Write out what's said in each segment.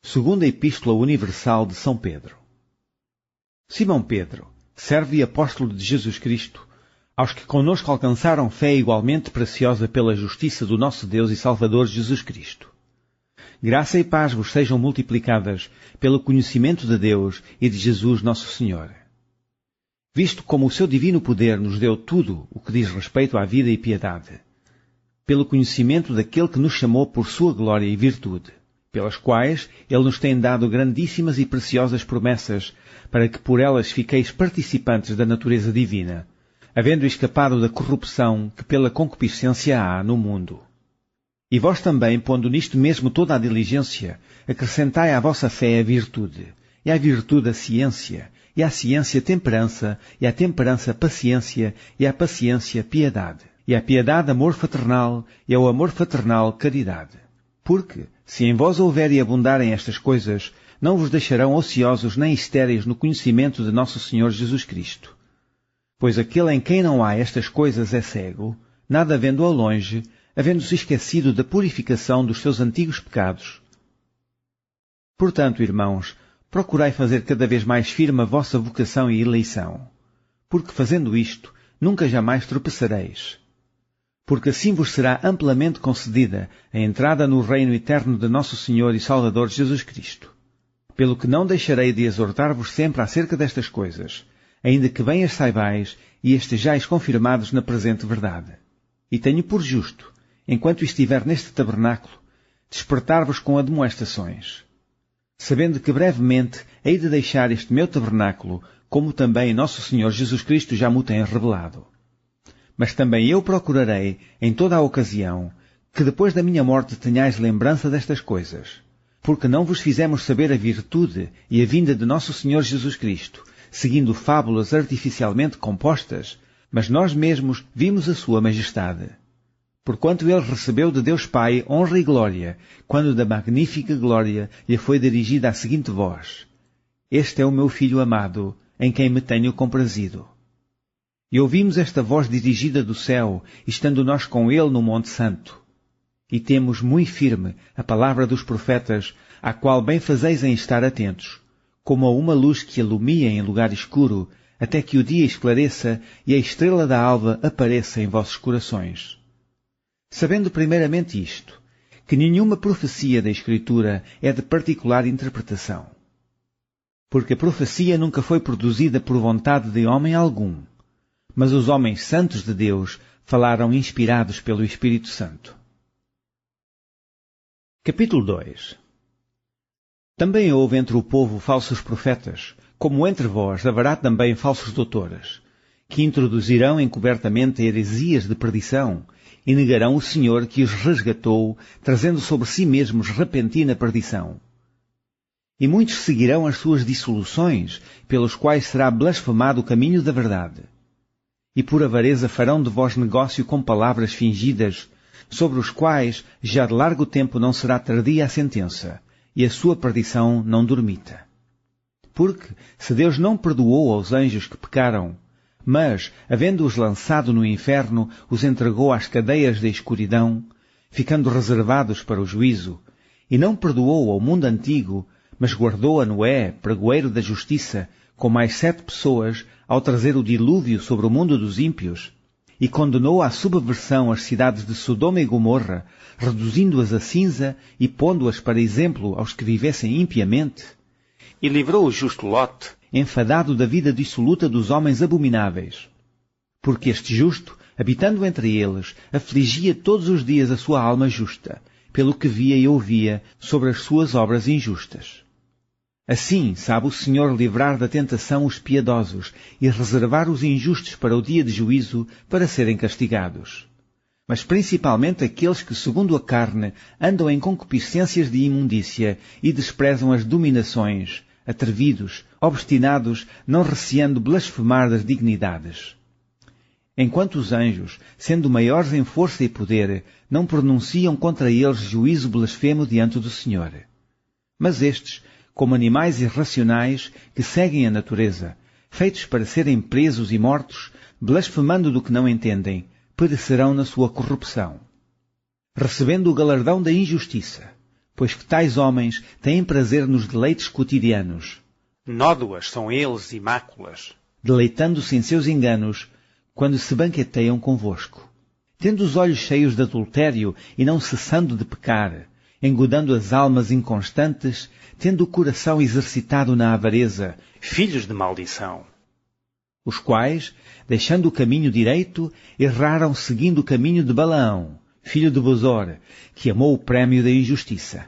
Segunda Epístola Universal de São Pedro. Simão Pedro, servo e apóstolo de Jesus Cristo, aos que conosco alcançaram fé igualmente preciosa pela justiça do nosso Deus e Salvador Jesus Cristo. Graça e paz vos sejam multiplicadas pelo conhecimento de Deus e de Jesus nosso Senhor. Visto como o seu divino poder nos deu tudo o que diz respeito à vida e piedade, pelo conhecimento daquele que nos chamou por sua glória e virtude, pelas quais Ele nos tem dado grandíssimas e preciosas promessas, para que por elas fiqueis participantes da natureza divina, havendo escapado da corrupção que pela concupiscência há no mundo. E vós também, pondo nisto mesmo toda a diligência, acrescentai à vossa fé a virtude, e à virtude a ciência, e à ciência temperança, e à temperança paciência, e à paciência piedade, e à piedade amor fraternal, e ao amor fraternal caridade. Porque, se em vós houver e abundarem estas coisas, não vos deixarão ociosos nem estéreis no conhecimento de nosso Senhor Jesus Cristo. Pois aquele em quem não há estas coisas é cego, nada vendo ao longe, havendo-se esquecido da purificação dos seus antigos pecados. Portanto, irmãos, procurai fazer cada vez mais firme a vossa vocação e eleição, porque fazendo isto, nunca jamais tropeçareis. Porque assim vos será amplamente concedida a entrada no reino eterno de nosso Senhor e Salvador Jesus Cristo. Pelo que não deixarei de exortar-vos sempre acerca destas coisas, ainda que bem as saibais e estejais confirmados na presente verdade. E tenho por justo, enquanto estiver neste tabernáculo, despertar-vos com admoestações, sabendo que brevemente hei de deixar este meu tabernáculo, como também nosso Senhor Jesus Cristo já me tem revelado. Mas também eu procurarei, em toda a ocasião, que depois da minha morte tenhais lembrança destas coisas, porque não vos fizemos saber a virtude e a vinda de nosso Senhor Jesus Cristo, seguindo fábulas artificialmente compostas, mas nós mesmos vimos a sua majestade. Porquanto ele recebeu de Deus Pai honra e glória, quando da magnífica glória lhe foi dirigida a seguinte voz: Este é o meu Filho amado, em quem me tenho comprazido. E ouvimos esta voz dirigida do céu, estando nós com ele no Monte Santo. E temos muito firme a palavra dos profetas, à qual bem fazeis em estar atentos, como a uma luz que alumia em lugar escuro, até que o dia esclareça e a estrela da alva apareça em vossos corações. Sabendo primeiramente isto, que nenhuma profecia da Escritura é de particular interpretação. Porque a profecia nunca foi produzida por vontade de homem algum, mas os homens santos de Deus falaram inspirados pelo Espírito Santo. Capítulo 2. Também houve entre o povo falsos profetas, como entre vós haverá também falsos doutores, que introduzirão encobertamente heresias de perdição, e negarão o Senhor que os resgatou, trazendo sobre si mesmos repentina perdição. E muitos seguirão as suas dissoluções, pelos quais será blasfemado o caminho da verdade. E por avareza farão de vós negócio com palavras fingidas, sobre os quais já de largo tempo não será tardia a sentença, e a sua perdição não dormita. Porque, se Deus não perdoou aos anjos que pecaram, mas, havendo-os lançado no inferno, os entregou às cadeias da escuridão, ficando reservados para o juízo, e não perdoou ao mundo antigo, mas guardou a Noé, pregoeiro da justiça, com mais 7 pessoas, ao trazer o dilúvio sobre o mundo dos ímpios, e condenou à subversão as cidades de Sodoma e Gomorra, reduzindo-as a cinza e pondo-as para exemplo aos que vivessem impiamente, e livrou o justo Lote, enfadado da vida dissoluta dos homens abomináveis. Porque este justo, habitando entre eles, afligia todos os dias a sua alma justa, pelo que via e ouvia sobre as suas obras injustas. Assim sabe o Senhor livrar da tentação os piedosos e reservar os injustos para o dia de juízo, para serem castigados. Mas principalmente aqueles que, segundo a carne, andam em concupiscências de imundícia e desprezam as dominações, atrevidos, obstinados, não receando blasfemar das dignidades. Enquanto os anjos, sendo maiores em força e poder, não pronunciam contra eles juízo blasfemo diante do Senhor. Mas estes, como animais irracionais que seguem a natureza, feitos para serem presos e mortos, blasfemando do que não entendem, perecerão na sua corrupção. Recebendo o galardão da injustiça, pois que tais homens têm prazer nos deleites cotidianos. Nódoas são eles e máculas, Deleitando-se em seus enganos, quando se banqueteiam convosco. Tendo os olhos cheios de adultério e não cessando de pecar, engodando as almas inconstantes, tendo o coração exercitado na avareza, filhos de maldição. os quais, deixando o caminho direito, erraram seguindo o caminho de Balaão, filho de Bosor, que amou o prémio da injustiça.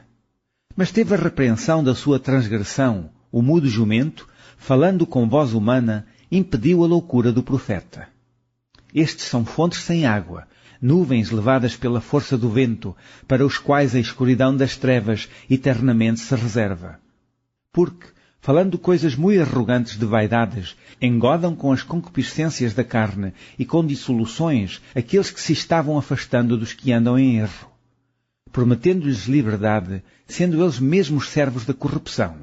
Mas teve a repreensão da sua transgressão, o mudo jumento, falando com voz humana, impediu a loucura do profeta. Estes são fontes sem água, nuvens levadas pela força do vento, para os quais a escuridão das trevas eternamente se reserva. Porque, falando coisas muito arrogantes de vaidades, engodam com as concupiscências da carne e com dissoluções aqueles que se estavam afastando dos que andam em erro, prometendo-lhes liberdade, sendo eles mesmos servos da corrupção.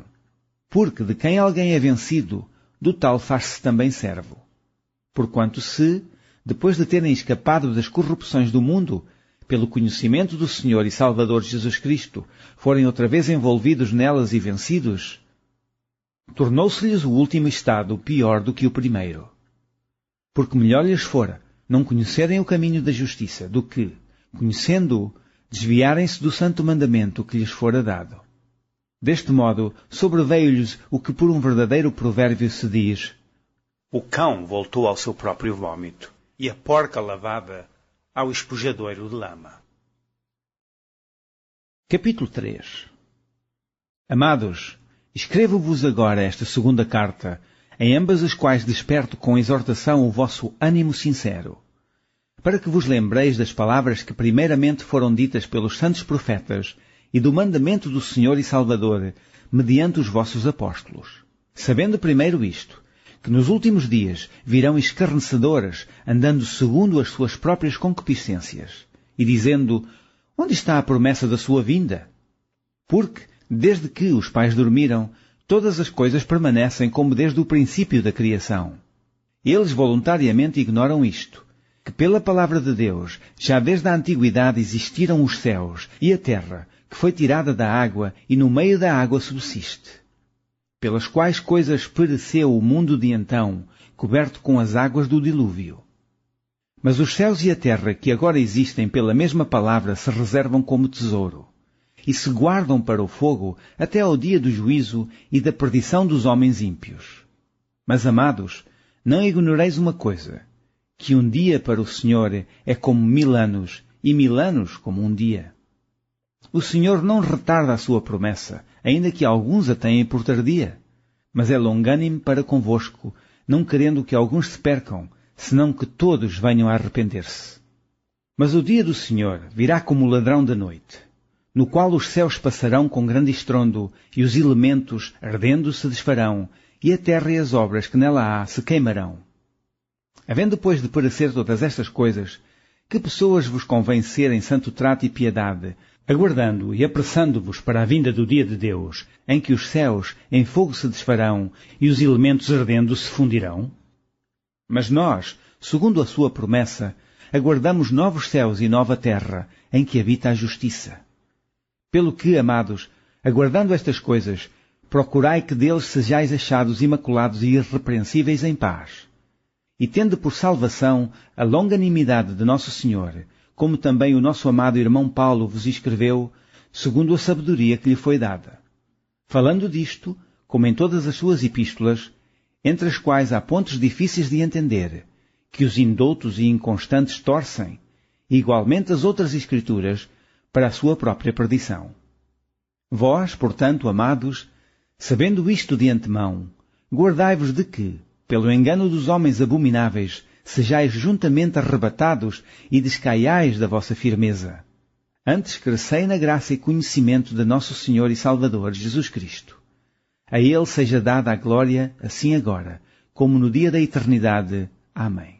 Porque de quem alguém é vencido, do tal faz-se também servo. Porquanto se, depois de terem escapado das corrupções do mundo, pelo conhecimento do Senhor e Salvador Jesus Cristo, forem outra vez envolvidos nelas e vencidos, tornou-se-lhes o último estado pior do que o primeiro. Porque melhor lhes fora não conhecerem o caminho da justiça, do que, conhecendo-o, desviarem-se do santo mandamento que lhes fora dado. Deste modo, sobreveio-lhes o que por um verdadeiro provérbio se diz: O cão voltou ao seu próprio vômito, e a porca lavada ao espujadouro de lama. Capítulo 3. Amados, escrevo-vos agora esta segunda carta, em ambas as quais desperto com exortação o vosso ânimo sincero, para que vos lembreis das palavras que primeiramente foram ditas pelos santos profetas e do mandamento do Senhor e Salvador, mediante os vossos apóstolos. Sabendo primeiro isto, que nos últimos dias virão escarnecedores, andando segundo as suas próprias concupiscências, e dizendo: onde está a promessa da sua vinda? Porque, desde que os pais dormiram, todas as coisas permanecem como desde o princípio da criação. Eles voluntariamente ignoram isto, que pela palavra de Deus, já desde a antiguidade existiram os céus e a terra, que foi tirada da água e no meio da água subsiste, pelas quais coisas pereceu o mundo de então, coberto com as águas do dilúvio. Mas os céus e a terra que agora existem pela mesma palavra se reservam como tesouro, e se guardam para o fogo até ao dia do juízo e da perdição dos homens ímpios. Mas, amados, não ignoreis uma coisa, que um dia para o Senhor é como 1000 anos, e 1000 anos como um dia. O Senhor não retarda a sua promessa, ainda que alguns a tenham por tardia, mas é longânime para convosco, não querendo que alguns se percam, senão que todos venham a arrepender-se. Mas o dia do Senhor virá como ladrão da noite, no qual os céus passarão com grande estrondo, e os elementos, ardendo, se desfarão, e a terra e as obras que nela há se queimarão. Havendo, pois, de perecer todas estas coisas, que pessoas vos convém ser em santo trato e piedade, aguardando e apressando-vos para a vinda do dia de Deus, em que os céus em fogo se desfarão e os elementos ardendo se fundirão? Mas nós, segundo a sua promessa, aguardamos novos céus e nova terra, em que habita a justiça. Pelo que, amados, aguardando estas coisas, procurai que deles sejais achados imaculados e irrepreensíveis em paz. E tende por salvação a longanimidade de nosso Senhor, como também o nosso amado irmão Paulo vos escreveu, segundo a sabedoria que lhe foi dada. Falando disto, como em todas as suas epístolas, entre as quais há pontos difíceis de entender, que os indoutos e inconstantes torcem, e igualmente as outras Escrituras, para a sua própria perdição. Vós, portanto, amados, sabendo isto de antemão, guardai-vos de que, pelo engano dos homens abomináveis, sejais juntamente arrebatados e descaiais da vossa firmeza. Antes crescei na graça e conhecimento de nosso Senhor e Salvador Jesus Cristo. A Ele seja dada a glória, assim agora, como no dia da eternidade. Amém.